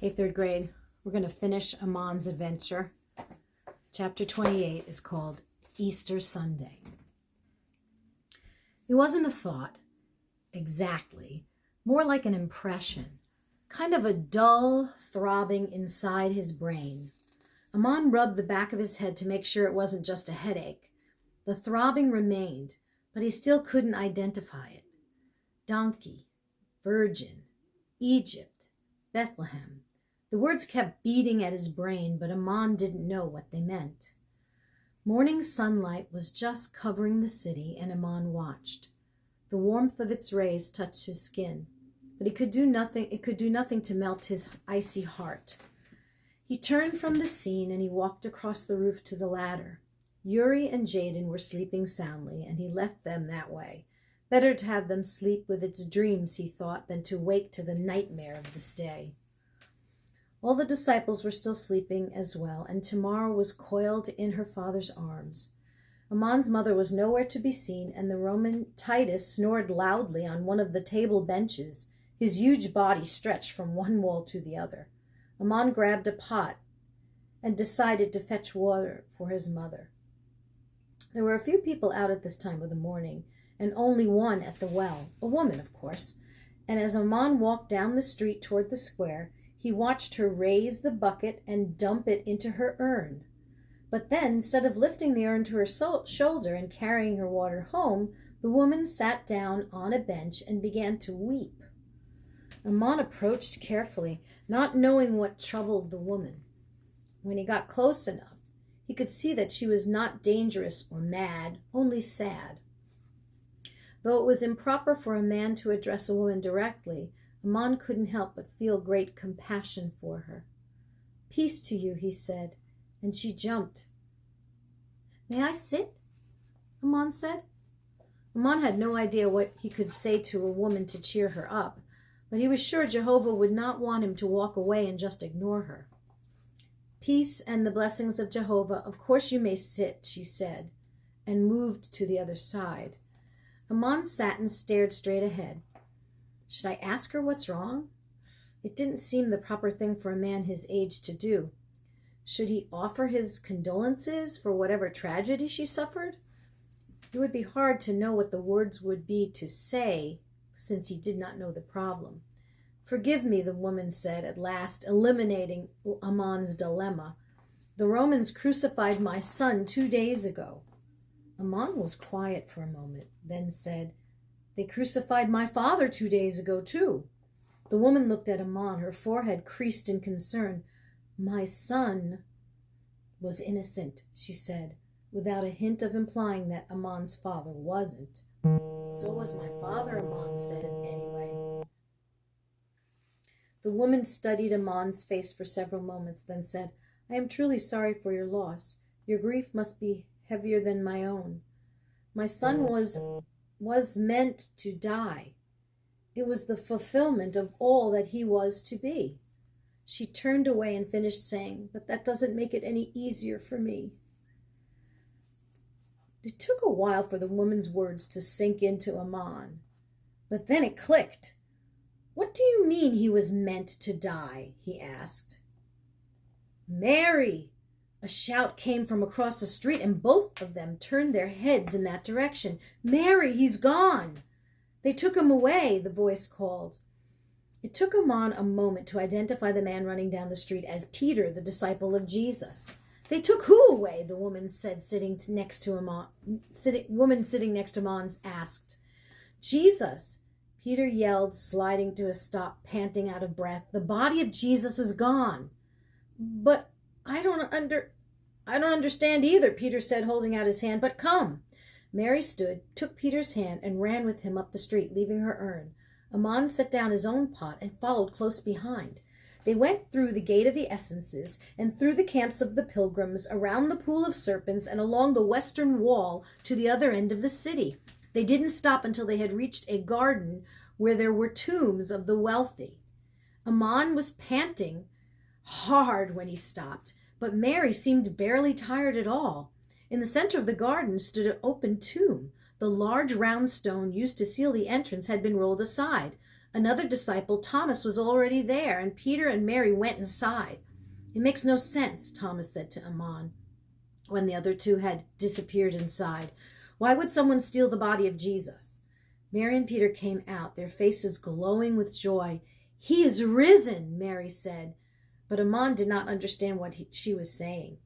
Hey, third grade, we're going to finish Amon's adventure. Chapter 28 is called Easter Sunday. It wasn't a thought, exactly, more like an impression, kind of a dull throbbing inside his brain. Amon rubbed the back of his head to make sure it wasn't just a headache. The throbbing remained, but he still couldn't identify it. Donkey, virgin, Egypt, Bethlehem. The words kept beating at his brain, but Amon didn't know what they meant. Morning sunlight was just covering the city, and Amon watched. The warmth of its rays touched his skin, but it could do nothing to melt his icy heart. He turned from the scene and he walked across the roof to the ladder. Yuri and Jaden were sleeping soundly, and he left them that way. Better to have them sleep with its dreams, he thought, than to wake to the nightmare of this day. All the disciples were still sleeping as well, and Tamar was coiled in her father's arms. Amon's mother was nowhere to be seen, and the Roman Titus snored loudly on one of the table benches, his huge body stretched from one wall to the other. Amon grabbed a pot and decided to fetch water for his mother. There were a few people out at this time of the morning, and only one at the well, a woman, of course, and as Amon walked down the street toward the square, he watched her raise the bucket and dump it into her urn. But then, instead of lifting the urn to her shoulder and carrying her water home, the woman sat down on a bench and began to weep. Amon approached carefully, not knowing what troubled the woman. When he got close enough, he could see that she was not dangerous or mad, only sad. Though it was improper for a man to address a woman directly, Amon couldn't help but feel great compassion for her. "Peace to you," he said, and she jumped. "May I sit?" Amon said. Amon had no idea what he could say to a woman to cheer her up, but he was sure Jehovah would not want him to walk away and just ignore her. "Peace and the blessings of Jehovah. Of course you may sit," she said, and moved to the other side. Amon sat and stared straight ahead. Should I ask her what's wrong? It didn't seem the proper thing for a man his age to do. Should he offer his condolences for whatever tragedy she suffered? It would be hard to know what the words would be to say, since he did not know the problem. "Forgive me," the woman said at last, eliminating Amon's dilemma. "The Romans crucified my son 2 days ago." Amon was quiet for a moment, then said, "They crucified my father 2 days ago, too." The woman looked at Amon, her forehead creased in concern. "My son was innocent," she said, without a hint of implying that Amon's father wasn't. "So was my father," Amon said, anyway. The woman studied Amon's face for several moments, then said, "I am truly sorry for your loss. Your grief must be heavier than my own. My son was meant to die. It was the fulfillment of all that he was to be." She turned away and finished saying, "But that doesn't make it any easier for me." It took a while for the woman's words to sink into Amon, but then it clicked. "What do you mean he was meant to die?" he asked. "Mary!" A shout came from across the street, and both of them turned their heads in that direction. "Mary, he's gone!" "They took him away," the voice called. It took Amon a moment to identify the man running down the street as Peter, the disciple of Jesus. "They took who away?" the woman said, sitting next to Amon asked. "Jesus," Peter yelled, sliding to a stop, panting out of breath. "The body of Jesus is gone." "But I don't understand either," Peter said, holding out his hand. "But come." Mary stood, took Peter's hand, and ran with him up the street, leaving her urn. Amon set down his own pot and followed close behind. They went through the gate of the Essences and through the camps of the pilgrims, around the pool of serpents, and along the western wall to the other end of the city. They didn't stop until they had reached a garden where there were tombs of the wealthy. Amon was panting hard when he stopped, but Mary seemed barely tired at all. In the center of the garden stood an open tomb. The large round stone used to seal the entrance had been rolled aside. Another disciple, Thomas, was already there, and Peter and Mary went inside. It makes no sense, Thomas said to Amon, when the other two had disappeared inside. Why would someone steal the body of Jesus? Mary and Peter came out, their faces glowing with joy. He is risen, Mary said. But Amon did not understand what she was saying.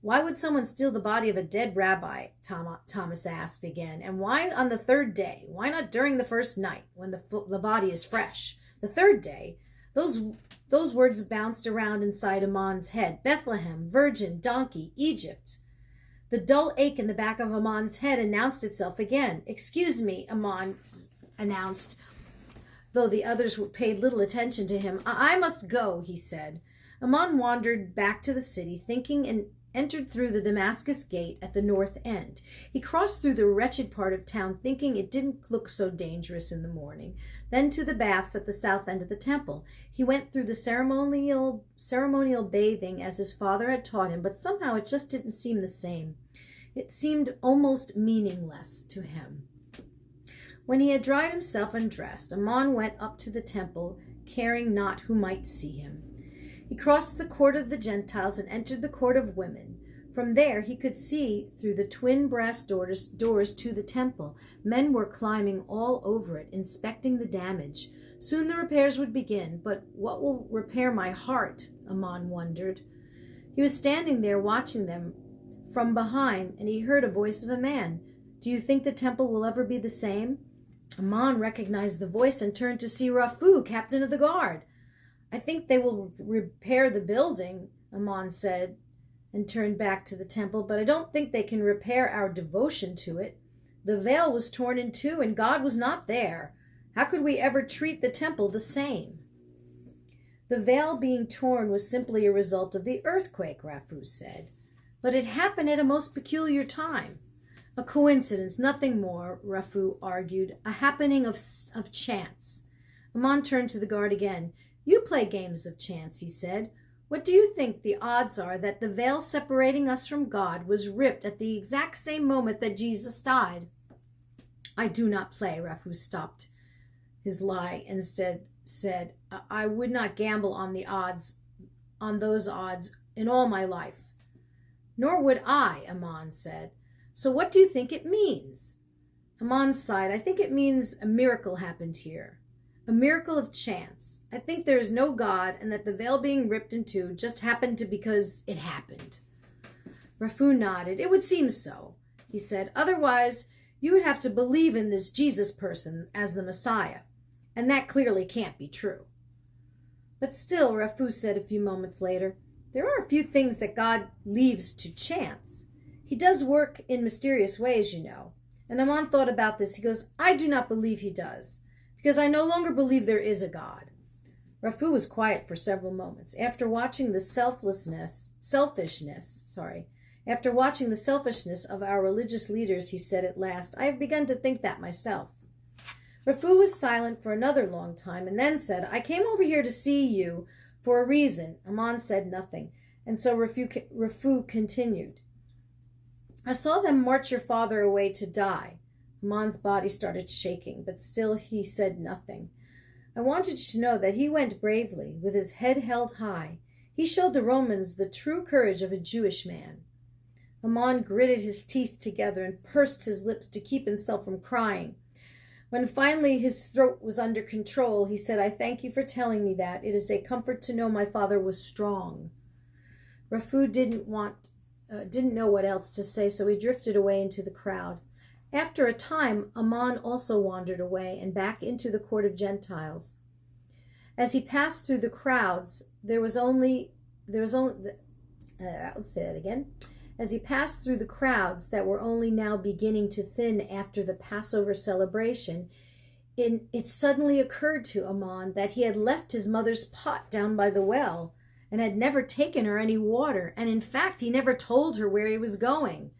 Why would someone steal the body of a dead rabbi? Thomas asked again. And why on the third day? Why not during the first night when the body is fresh? The third day? Those words bounced around inside Amon's head. Bethlehem, virgin, donkey, Egypt. The dull ache in the back of Amon's head announced itself again. Excuse me, Amon announced, though the others paid little attention to him. I must go, he said. Amon wandered back to the city, thinking, and entered through the Damascus gate at the north end. He crossed through the wretched part of town, thinking it didn't look so dangerous in the morning, then to the baths at the south end of the temple. He went through the ceremonial bathing as his father had taught him, but somehow it just didn't seem the same. It seemed almost meaningless to him. When he had dried himself and dressed, Amon went up to the temple, caring not who might see him. He crossed the court of the Gentiles and entered the court of women. From there he could see through the twin brass doors to the temple. Men were climbing all over it, inspecting the damage. Soon the repairs would begin, but what will repair my heart? Amon wondered. He was standing there watching them from behind, and he heard a voice of a man. Do you think the temple will ever be the same? Amon recognized the voice and turned to see Raphu, captain of the guard. I think they will repair the building, Amon said, and turned back to the temple, but I don't think they can repair our devotion to it. The veil was torn in two, and God was not there. How could we ever treat the temple the same? The veil being torn was simply a result of the earthquake, Raphu said. But it happened at a most peculiar time. A coincidence, nothing more, Raphu argued, a happening of chance. Amon turned to the guard again. You play games of chance, he said. What do you think the odds are that the veil separating us from God was ripped at the exact same moment that Jesus died? I do not play, Raphu stopped his lie and said, I would not gamble on those odds in all my life. Nor would I, Amon said. So what do you think it means? Amon sighed. I think it means a miracle happened here. A miracle of chance. I think there is no God and that the veil being ripped in two just happened because it happened. Raphu nodded. It would seem so, he said. Otherwise, you would have to believe in this Jesus person as the Messiah, and that clearly can't be true. But still, Raphu said a few moments later, there are a few things that God leaves to chance. He does work in mysterious ways, you know. And Amon thought about this. He goes, I do not believe he does, because I no longer believe there is a God. Raphu was quiet for several moments. After watching the selfishness of our religious leaders, he said at last, I have begun to think that myself. Raphu was silent for another long time and then said, I came over here to see you for a reason. Amon said nothing, and so Raphu continued. I saw them march your father away to die. Amon's body started shaking, but still he said nothing. I wanted you to know that he went bravely, with his head held high. He showed the Romans the true courage of a Jewish man. Amon gritted his teeth together and pursed his lips to keep himself from crying. When finally his throat was under control, he said, I thank you for telling me that. It is a comfort to know my father was strong. Raphu didn't know what else to say, so he drifted away into the crowd. After a time, Amon also wandered away and back into the court of Gentiles. As he passed through the crowds, As he passed through the crowds that were only now beginning to thin after the Passover celebration, it suddenly occurred to Amon that he had left his mother's pot down by the well and had never taken her any water, and in fact, he never told her where he was going.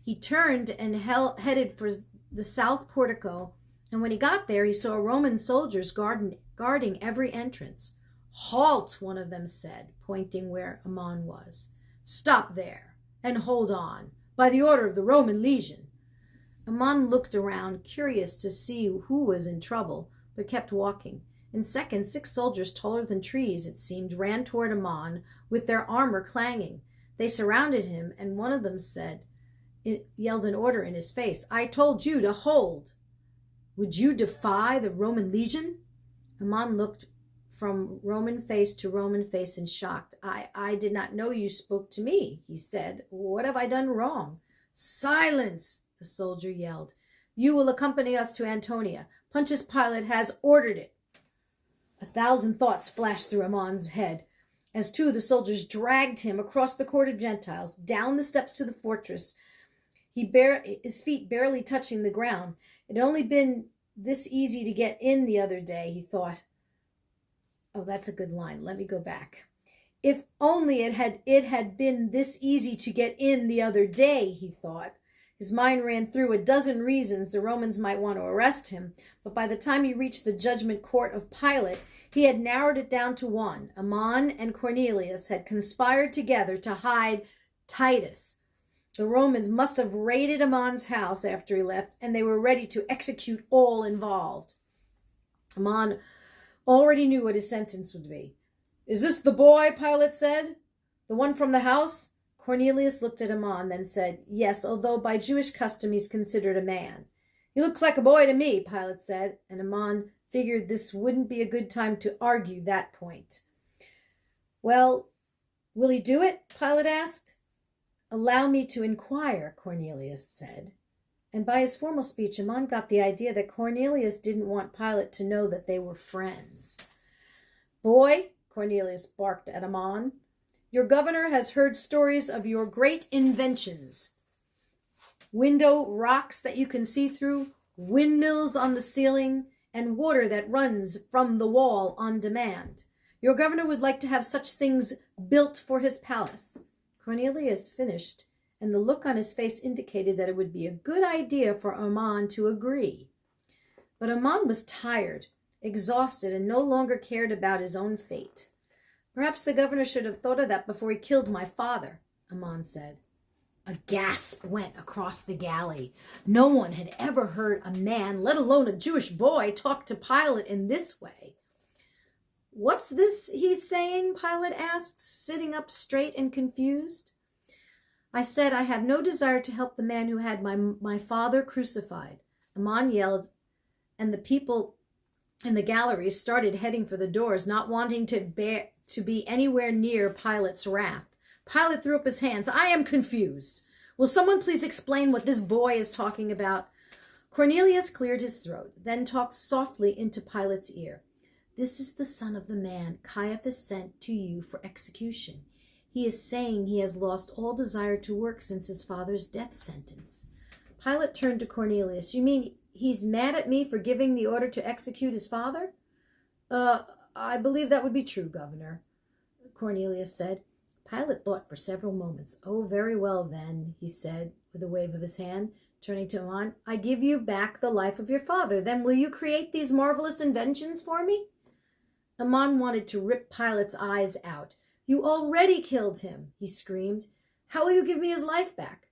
He turned and headed for the south portico, and when he got there, he saw Roman soldiers guarding every entrance. Halt, one of them said, pointing where Amon was. Stop there and hold on, by the order of the Roman legion. Amon looked around, curious to see who was in trouble, but kept walking. In seconds, 6 soldiers taller than trees, it seemed, ran toward Amon with their armor clanging. They surrounded him, and one of them yelled an order in his face. "I told you to hold. Would you defy the Roman legion?" Amon looked from Roman face to Roman face in shock. I did not know you spoke to me," he said. "What have I done wrong?" "Silence," the soldier yelled. "You will accompany us to Antonia. Pontius Pilate has ordered it." 1,000 thoughts flashed through Amon's head as 2 of the soldiers dragged him across the court of Gentiles, down the steps to the fortress, his feet barely touching the ground. It had only been this easy to get in the other day, he thought. Oh, that's a good line. Let me go back. If only it had been this easy to get in the other day, he thought. His mind ran through a dozen reasons the Romans might want to arrest him, but by the time he reached the judgment court of Pilate, he had narrowed it down to one. Amon and Cornelius had conspired together to hide Titus. The Romans must have raided Amon's house after he left, and they were ready to execute all involved. Amon already knew what his sentence would be. "Is this the boy?" Pilate said. "The one from the house?" Cornelius looked at Amon, then said, "Yes, although by Jewish custom he's considered a man." "He looks like a boy to me," Pilate said, and Amon figured this wouldn't be a good time to argue that point. "Well, will he do it?" Pilate asked. "Allow me to inquire," Cornelius said. And by his formal speech, Amon got the idea that Cornelius didn't want Pilate to know that they were friends. "Boy," Cornelius barked at Amon, "your governor has heard stories of your great inventions. Window rocks that you can see through, windmills on the ceiling, and water that runs from the wall on demand. Your governor would like to have such things built for his palace." Cornelius finished, and the look on his face indicated that it would be a good idea for Amon to agree. But Amon was tired, exhausted, and no longer cared about his own fate. "Perhaps the governor should have thought of that before he killed my father," Amon said. A gasp went across the galley. No one had ever heard a man, let alone a Jewish boy, talk to Pilate in this way. "What's this he's saying?" Pilate asked, sitting up straight and confused. "I said I have no desire to help the man who had my father crucified," Amon yelled, and the people in the galleries started heading for the doors, not wanting to be anywhere near Pilate's wrath. Pilate threw up his hands. "I am confused. Will someone please explain what this boy is talking about?" Cornelius cleared his throat, then talked softly into Pilate's ear. "This is the son of the man Caiaphas sent to you for execution. He is saying he has lost all desire to work since his father's death sentence." Pilate turned to Cornelius. "You mean he's mad at me for giving the order to execute his father?" I believe that would be true, Governor," Cornelius said. Pilate thought for several moments. "Oh, very well then," he said with a wave of his hand, turning to Amon. "I give you back the life of your father. Then will you create these marvelous inventions for me?" Amon wanted to rip Pilate's eyes out. "You already killed him," he screamed. "How will you give me his life back?"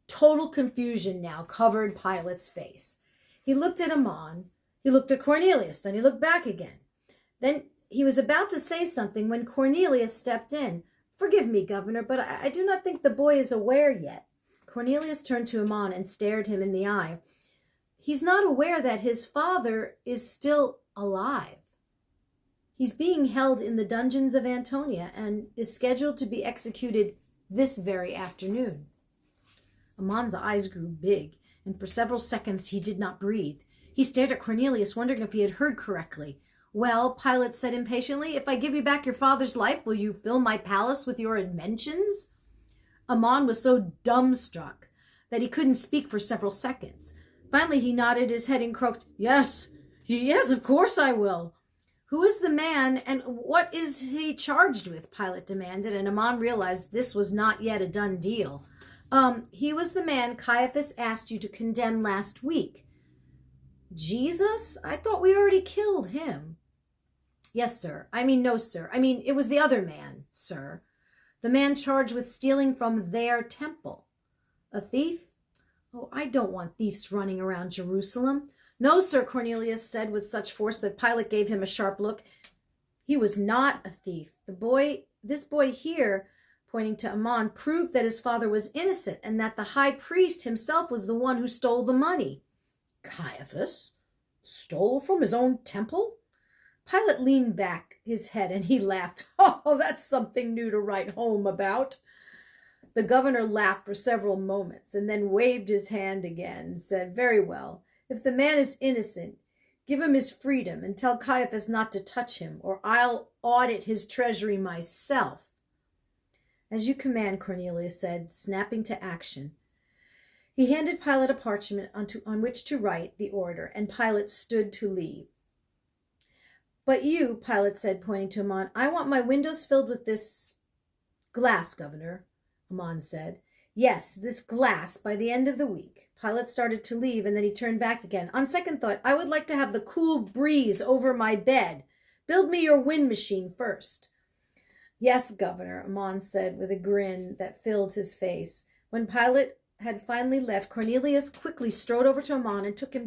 Total confusion now covered Pilate's face. He looked at Amon, he looked at Cornelius, then he looked back again. Then he was about to say something when Cornelius stepped in. "Forgive me, Governor, but I do not think the boy is aware yet." Cornelius turned to Amon and stared him in the eye. "He's not aware that his father is still alive. He's being held in the dungeons of Antonia and is scheduled to be executed this very afternoon." Amon's eyes grew big, and for several seconds he did not breathe. He stared at Cornelius, wondering if he had heard correctly. "Well," Pilate said impatiently, "if I give you back your father's life, will you fill my palace with your inventions?" Amon was so dumbstruck that he couldn't speak for several seconds. Finally, he nodded his head and croaked, Yes, of course I will." "Who is the man and what is he charged with?" Pilate demanded, and Amon realized this was not yet a done deal. He was the man Caiaphas asked you to condemn last week." "Jesus? I thought we already killed him." "Yes, sir. No, sir. It was the other man, sir. The man charged with stealing from their temple." "A thief? Oh, I don't want thieves running around Jerusalem. No, sir, Cornelius said with such force that Pilate gave him a sharp look. He was not a thief. This boy here, pointing to Amon, proved that his father was innocent and that the high priest himself was the one who stole the money. Caiaphas? Stole from his own temple? Pilate leaned back his head and he laughed. Oh, that's something new to write home about. The governor laughed for several moments and then waved his hand again and said, Very well, if the man is innocent, give him his freedom and tell Caiaphas not to touch him, or I'll audit his treasury myself. As you command, Cornelius said, snapping to action. He handed Pilate a parchment on which to write the order, and Pilate stood to leave. But you, Pilate said, pointing to Amon, I want my windows filled with this glass, Governor, Amon said. Yes, this glass by the end of the week. Pilate started to leave, and then he turned back again. On second thought, I would like to have the cool breeze over my bed. Build me your wind machine first. Yes, Governor, Amon said with a grin that filled his face. When Pilate had finally left, Cornelius quickly strode over to Amon and took him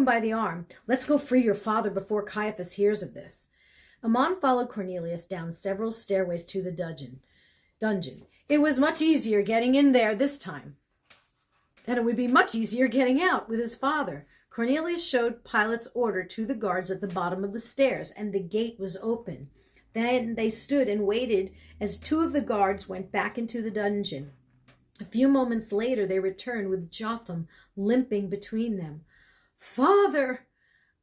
by the arm. Let's go free your father before Caiaphas hears of this. Amon followed Cornelius down several stairways to the dungeon. It was much easier getting in there this time. And it would be much easier getting out with his father. Cornelius showed Pilate's order to the guards at the bottom of the stairs, and the gate was open. Then they stood and waited as two of the guards went back into the dungeon. A few moments later, they returned with Jotham limping between them. Father!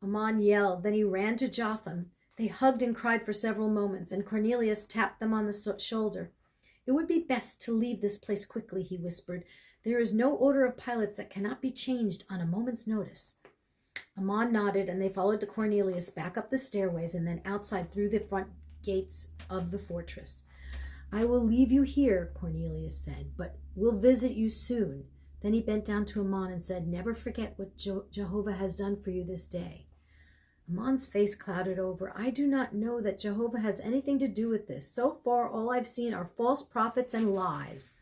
Amon yelled. Then he ran to Jotham. They hugged and cried for several moments, and Cornelius tapped them on the shoulder. It would be best to leave this place quickly, he whispered. There is no order of Pilate's that cannot be changed on a moment's notice. Amon nodded, and they followed Cornelius back up the stairways and then outside through the front gates of the fortress. I will leave you here, Cornelius said, but we'll visit you soon. Then he bent down to Amon and said, Never forget what Jehovah has done for you this day. Amon's face clouded over. I do not know that Jehovah has anything to do with this. So far, all I've seen are false prophets and lies.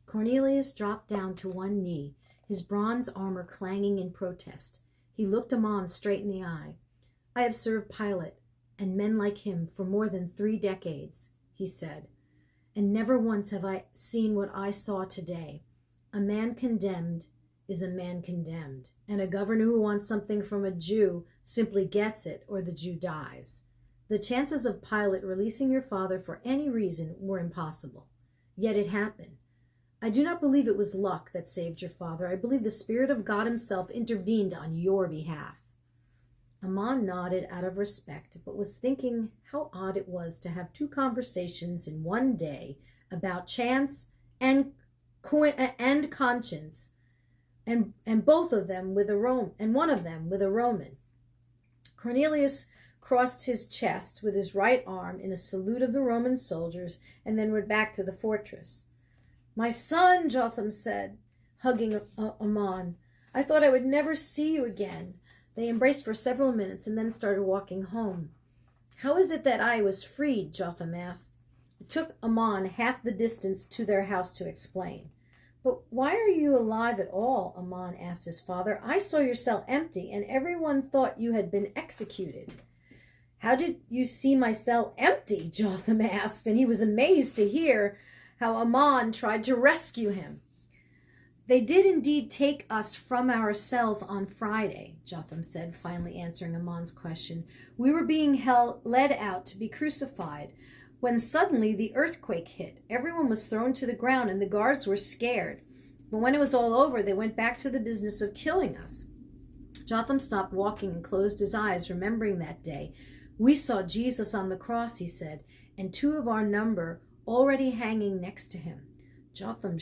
Cornelius dropped down to one knee, his bronze armor clanging in protest. He looked Amon straight in the eye. I have served Pilate and men like him for more than 3 decades, he said, and never once have I seen what I saw today. A man condemned is a man condemned, and a governor who wants something from a Jew simply gets it or the Jew dies. The chances of Pilate releasing your father for any reason were impossible, yet it happened. I do not believe it was luck that saved your father. I believe the Spirit of God himself intervened on your behalf. Amon nodded out of respect, but was thinking how odd it was to have 2 conversations in one day about chance and conscience, and both of them with a one of them with a Roman. Cornelius crossed his chest with his right arm in a salute of the Roman soldiers, and then went back to the fortress. My son, Jotham said, hugging Amon, I thought I would never see you again. They embraced for several minutes and then started walking home. How is it that I was freed? Jotham asked. It took Amon half the distance to their house to explain. But why are you alive at all? Amon asked his father. I saw your cell empty, and everyone thought you had been executed. How did you see my cell empty? Jotham asked, and he was amazed to hear how Amon tried to rescue him. They did indeed take us from our cells on Friday, Jotham said, finally answering Amon's question. We were being led out to be crucified when suddenly the earthquake hit. Everyone was thrown to the ground and the guards were scared. But when it was all over, they went back to the business of killing us. Jotham stopped walking and closed his eyes, remembering that day. We saw Jesus on the cross, he said, and 2 of our number already hanging next to him. Jotham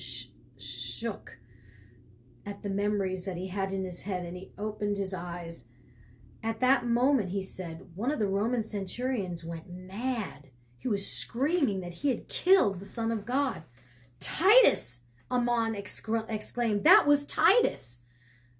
shook at the memories that he had in his head, and he opened his eyes. At that moment, he said, one of the Roman centurions went mad. He was screaming that he had killed the Son of God. Titus, Amon exclaimed. That was Titus.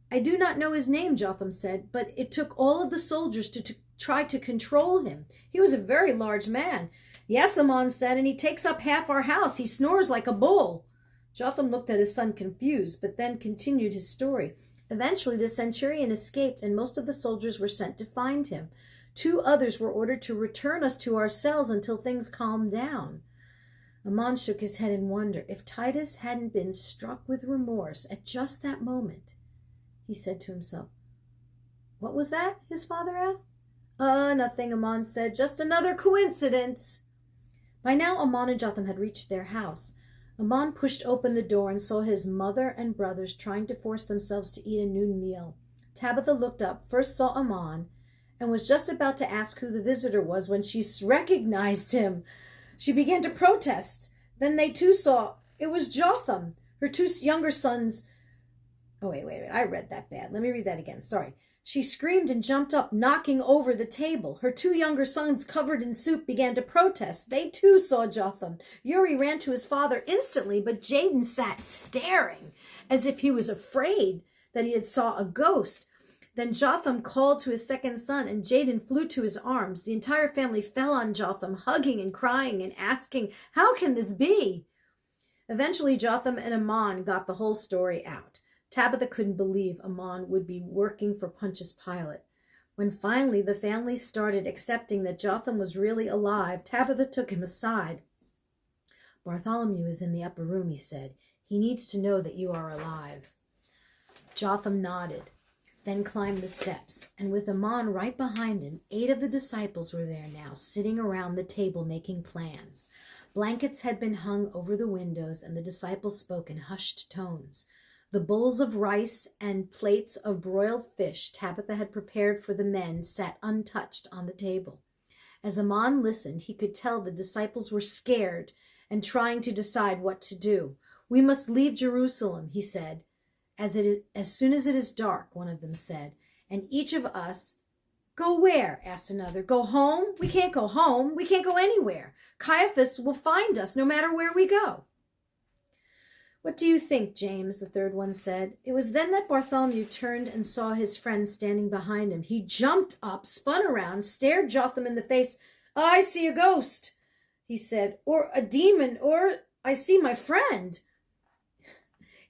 I do not know his name, Jotham said, but it took all of the soldiers to try to control him. He was a very large man. Yes, Amon said, and he takes up half our house. He snores like a bull. Jotham looked at his son confused, but then continued his story. Eventually, the centurion escaped, and most of the soldiers were sent to find him. 2 others were ordered to return us to our cells until things calmed down. Amon shook his head in wonder. If Titus hadn't been struck with remorse at just that moment, he said to himself. What was that? His father asked. Nothing, Amon said. Just another coincidence. By now, Amon and Jotham had reached their house. Amon pushed open the door and saw his mother and brothers trying to force themselves to eat a noon meal. Tabitha looked up, first saw Amon, and was just about to ask who the visitor was when she recognized him. She began to protest. Then they too saw it was Jotham, her 2 younger sons. Oh, wait, I read that bad. Let me read that again. Sorry. She screamed and jumped up, knocking over the table. Her 2 younger sons, covered in soup, began to protest. They too saw Jotham. Uri ran to his father instantly, but Jaden sat staring as if he was afraid that he had saw a ghost. Then Jotham called to his second son, and Jaden flew to his arms. The entire family fell on Jotham, hugging and crying and asking, "How can this be?" Eventually, Jotham and Amon got the whole story out. Tabitha couldn't believe Amon would be working for Pontius Pilate. When finally the family started accepting that Jotham was really alive, Tabitha took him aside. "Bartholomew is in the upper room," he said. "He needs to know that you are alive." Jotham nodded, then climbed the steps, and with Amon right behind him, 8 of the disciples were there now, sitting around the table making plans. Blankets had been hung over the windows, and the disciples spoke in hushed tones. The bowls of rice and plates of broiled fish Tabitha had prepared for the men sat untouched on the table. As Amon listened, he could tell the disciples were scared and trying to decide what to do. "We must leave Jerusalem," he said. As soon as it is dark," one of them said, "and each of us—" "Go where?" asked another. "Go home? We can't go home. We can't go anywhere. Caiaphas will find us no matter where we go." "What do you think, James?" the third one said. It was then that Bartholomew turned and saw his friend standing behind him. He jumped up, spun around, stared Jotham in the face. "I see a ghost," he said, "or a demon, or I see my friend."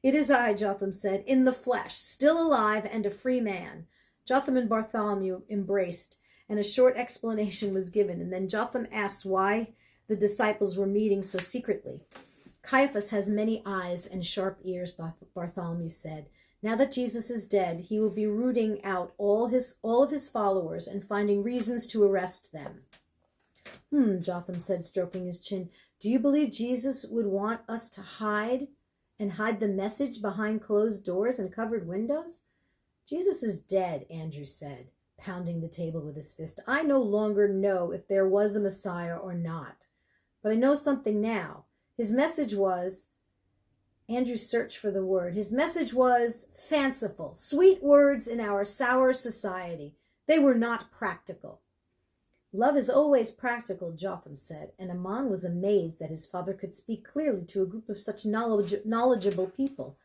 "It is I," Jotham said, "in the flesh, still alive and a free man." Jotham and Bartholomew embraced, and a short explanation was given, and then Jotham asked why the disciples were meeting so secretly. "Caiaphas has many eyes and sharp ears," Bartholomew said. "Now that Jesus is dead, he will be rooting out all of his followers and finding reasons to arrest them." Jotham said, stroking his chin. "Do you believe Jesus would want us to hide the message behind closed doors and covered windows?" "Jesus is dead," Andrew said, pounding the table with his fist. "I no longer know if there was a Messiah or not, but I know something now. His message was—" Andrew searched for the word. "His message was fanciful, sweet words in our sour society. They were not practical." "Love is always practical," Jotham said, and Amon was amazed that his father could speak clearly to a group of such knowledgeable people.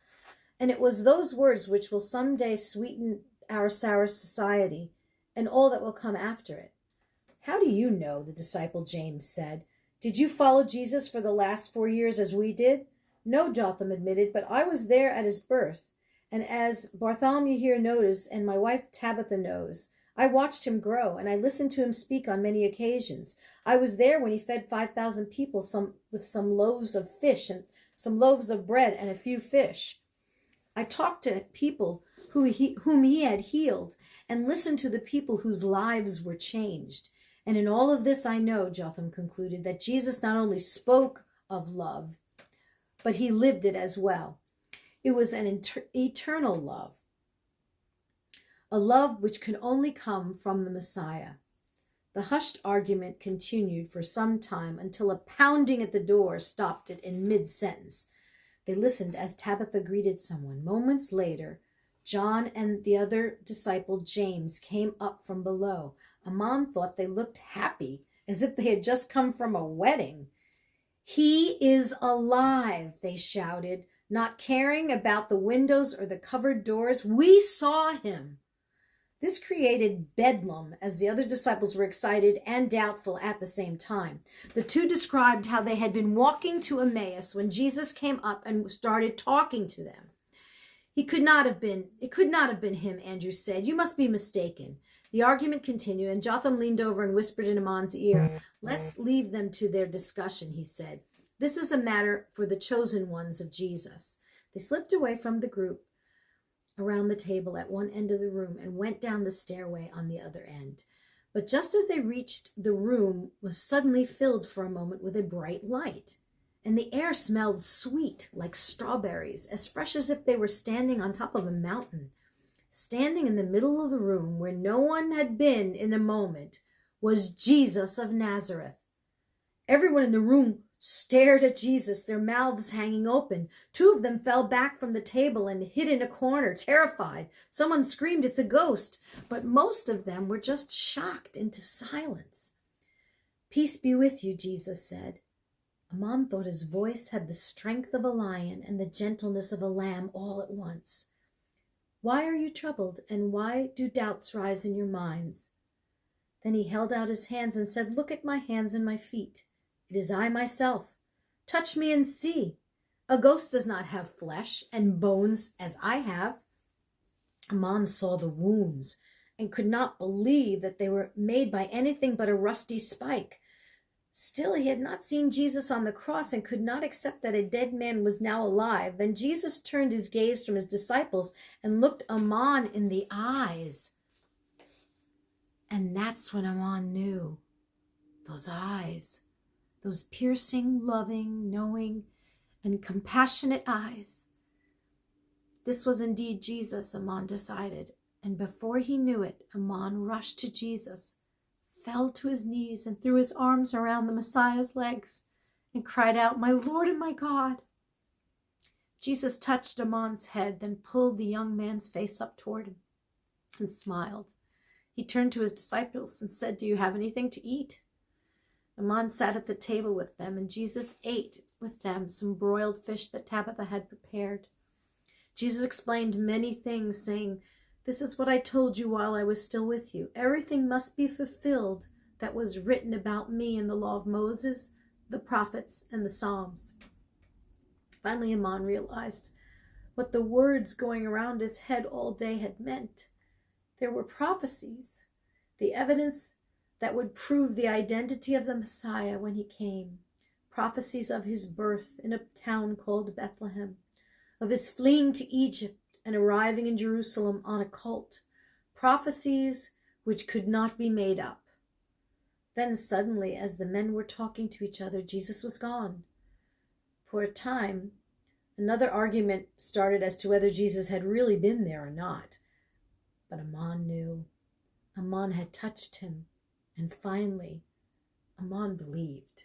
"And it was those words which will someday sweeten our sour society and all that will come after it." "How do you know?" the disciple James said. "Did you follow Jesus for the last 4 years as we did?" "No," Jotham admitted, "but I was there at his birth. And as Bartholomew here knows, and my wife Tabitha knows, I watched him grow, and I listened to him speak on many occasions. I was there when he fed 5,000 people with some loaves of fish and some loaves of bread and a few fish. I talked to people whom he had healed, and listened to the people whose lives were changed. And in all of this I know," Jotham concluded, "that Jesus not only spoke of love, but he lived it as well. It was an eternal love, a love which could only come from the Messiah." The hushed argument continued for some time until a pounding at the door stopped it in mid-sentence. They listened as Tabitha greeted someone. Moments later, John and the other disciple, James, came up from below. Amon thought they looked happy, as if they had just come from a wedding. "He is alive," they shouted, not caring about the windows or the covered doors. "We saw him." This created bedlam, as the other disciples were excited and doubtful at the same time. The 2 described how they had been walking to Emmaus when Jesus came up and started talking to them. It could not have been him, Andrew said. You must be mistaken. The argument continued, and Jotham leaned over and whispered in Amon's ear. Let's leave them to their discussion, he said. This is a matter for the chosen ones of Jesus. They slipped away from the group around the table at one end of the room and went down the stairway on the other end. But just as they reached, the room was suddenly filled for a moment with a bright light, and the air smelled sweet like strawberries, as fresh as if they were standing on top of a mountain. Standing in the middle of the room, where no one had been in a moment, was Jesus of Nazareth. Everyone in the room stared at Jesus, their mouths hanging open. Two of them fell back from the table and hid in a corner, terrified. Someone screamed, "It's a ghost!" But most of them were just shocked into silence. "Peace be with you," Jesus said. Amon thought his voice had the strength of a lion and the gentleness of a lamb all at once. "Why are you troubled, and why do doubts rise in your minds?" Then he held out his hands and said, "Look at my hands and my feet. It is I myself. Touch me and see. A ghost does not have flesh and bones as I have." Amon saw the wounds and could not believe that they were made by anything but a rusty spike. Still, he had not seen Jesus on the cross and could not accept that a dead man was now alive. Then Jesus turned his gaze from his disciples and looked Amon in the eyes. And that's when Amon knew. Those eyes, those piercing, loving, knowing, and compassionate eyes. This was indeed Jesus, Amon decided. And before he knew it, Amon rushed to Jesus, fell to his knees, and threw his arms around the Messiah's legs and cried out, "My Lord and my God." Jesus touched Amon's head, then pulled the young man's face up toward him and smiled. He turned to his disciples and said, "Do you have anything to eat?" Amon sat at the table with them, and Jesus ate with them some broiled fish that Tabitha had prepared. Jesus explained many things, saying, "This is what I told you while I was still with you. Everything must be fulfilled that was written about me in the law of Moses, the prophets, and the Psalms." Finally, Amon realized what the words going around his head all day had meant. There were prophecies, the evidence that would prove the identity of the Messiah when he came. Prophecies of his birth in a town called Bethlehem, of his fleeing to Egypt and arriving in Jerusalem on a colt. Prophecies which could not be made up. Then suddenly, as the men were talking to each other, Jesus was gone. For a time, another argument started as to whether Jesus had really been there or not. But Amon knew. Amon had touched him. And finally, Amon believed.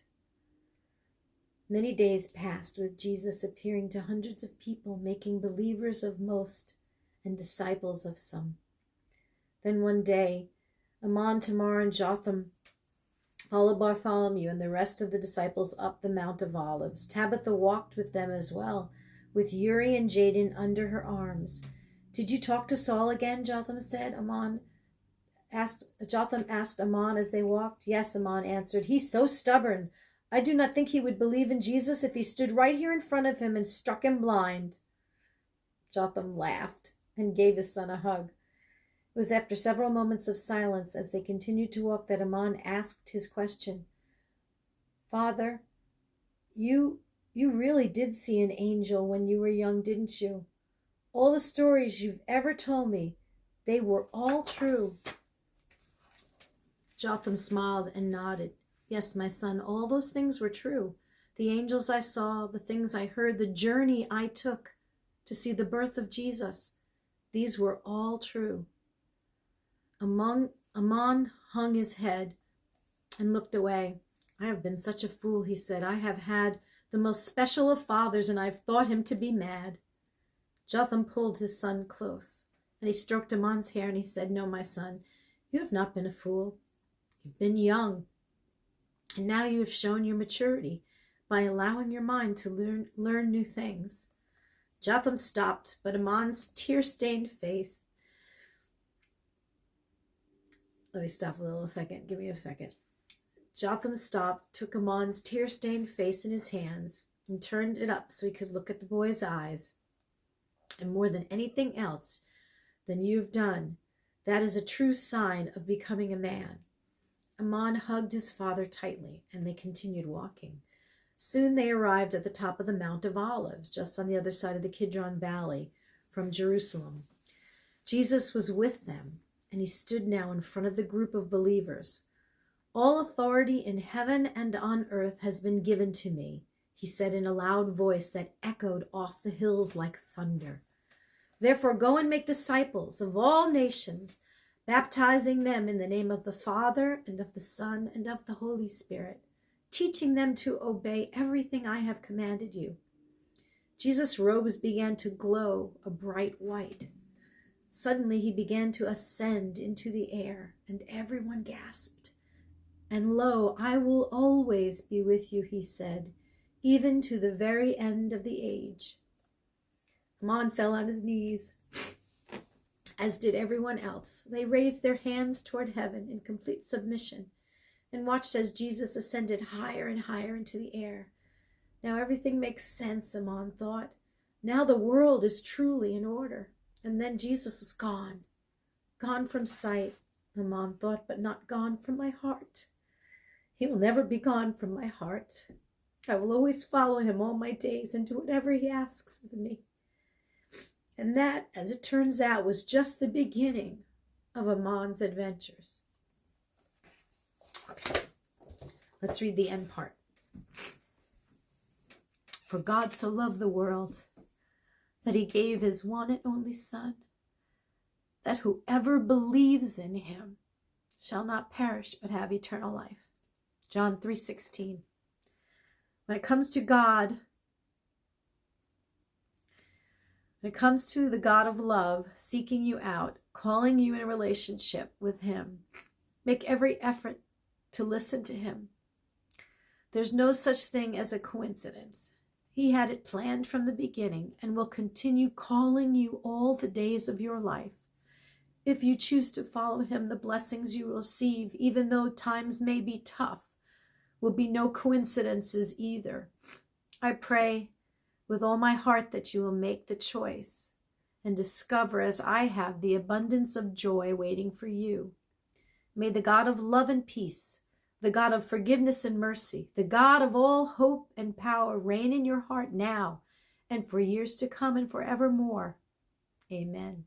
Many days passed with Jesus appearing to hundreds of people, making believers of most and disciples of some. Then one day, Amon, Tamar, and Jotham followed Bartholomew and the rest of the disciples up the Mount of Olives. Tabitha walked with them as well, with Uri and Jaden under her arms. "Did you talk to Saul again?" Jotham said. Jotham asked Amon as they walked. "Yes," Amon answered. "He's so stubborn. I do not think he would believe in Jesus if he stood right here in front of him and struck him blind." Jotham laughed and gave his son a hug. It was after several moments of silence as they continued to walk that Amon asked his question. "Father, you really did see an angel when you were young, didn't you? All the stories you've ever told me, they were all true." Jotham smiled and nodded. "Yes, my son, all those things were true. The angels I saw, the things I heard, the journey I took to see the birth of Jesus, these were all true." Amon hung his head and looked away. "I have been such a fool," he said. "I have had the most special of fathers, and I've thought him to be mad." Jotham pulled his son close, and he stroked Amon's hair, and he said, "No, my son, you have not been a fool. You've been young, and now you have shown your maturity by allowing your mind to learn new things." Jotham stopped, but Amon's tear-stained face... Let me stop a second. Give me a second. Jotham stopped, took Amon's tear-stained face in his hands, and turned it up so he could look at the boy's eyes. And more than anything else than you've done, that is a true sign of becoming a man. Amon hugged his father tightly, and they continued walking. Soon they arrived at the top of the Mount of Olives, just on the other side of the Kidron Valley from Jerusalem. Jesus was with them, and he stood now in front of the group of believers. All authority in heaven and on earth has been given to me, he said in a loud voice that echoed off the hills like thunder. Therefore go and make disciples of all nations, baptizing them in the name of the Father and of the Son and of the Holy Spirit, teaching them to obey everything I have commanded you. Jesus' robes began to glow a bright white. Suddenly he began to ascend into the air, and everyone gasped. And lo, I will always be with you, he said, even to the very end of the age. Amon fell on his knees, as did everyone else. They raised their hands toward heaven in complete submission and watched as Jesus ascended higher and higher into the air. Now everything makes sense, Amon thought. Now the world is truly in order. And then Jesus was gone. Gone from sight, Amon thought, but not gone from my heart. He will never be gone from my heart. I will always follow him all my days and do whatever he asks of me. And that, as it turns out, was just the beginning of Amon's adventures. Okay, let's read the end part. For God so loved the world that he gave his one and only Son, that whoever believes in him shall not perish but have eternal life. John 3:16. When it comes to God, when it comes to the God of love seeking you out, calling you in a relationship with him, make every effort to listen to him. There's no such thing as a coincidence. He had it planned from the beginning and will continue calling you all the days of your life. If you choose to follow him, the blessings you will receive, even though times may be tough, will be no coincidences either. I pray with all my heart that you will make the choice and discover, as I have, the abundance of joy waiting for you. May the God of love and peace, the God of forgiveness and mercy, the God of all hope and power reign in your heart now and for years to come and forevermore. Amen.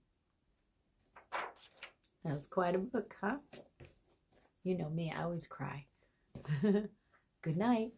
That was quite a book, huh? You know me, I always cry. Good night.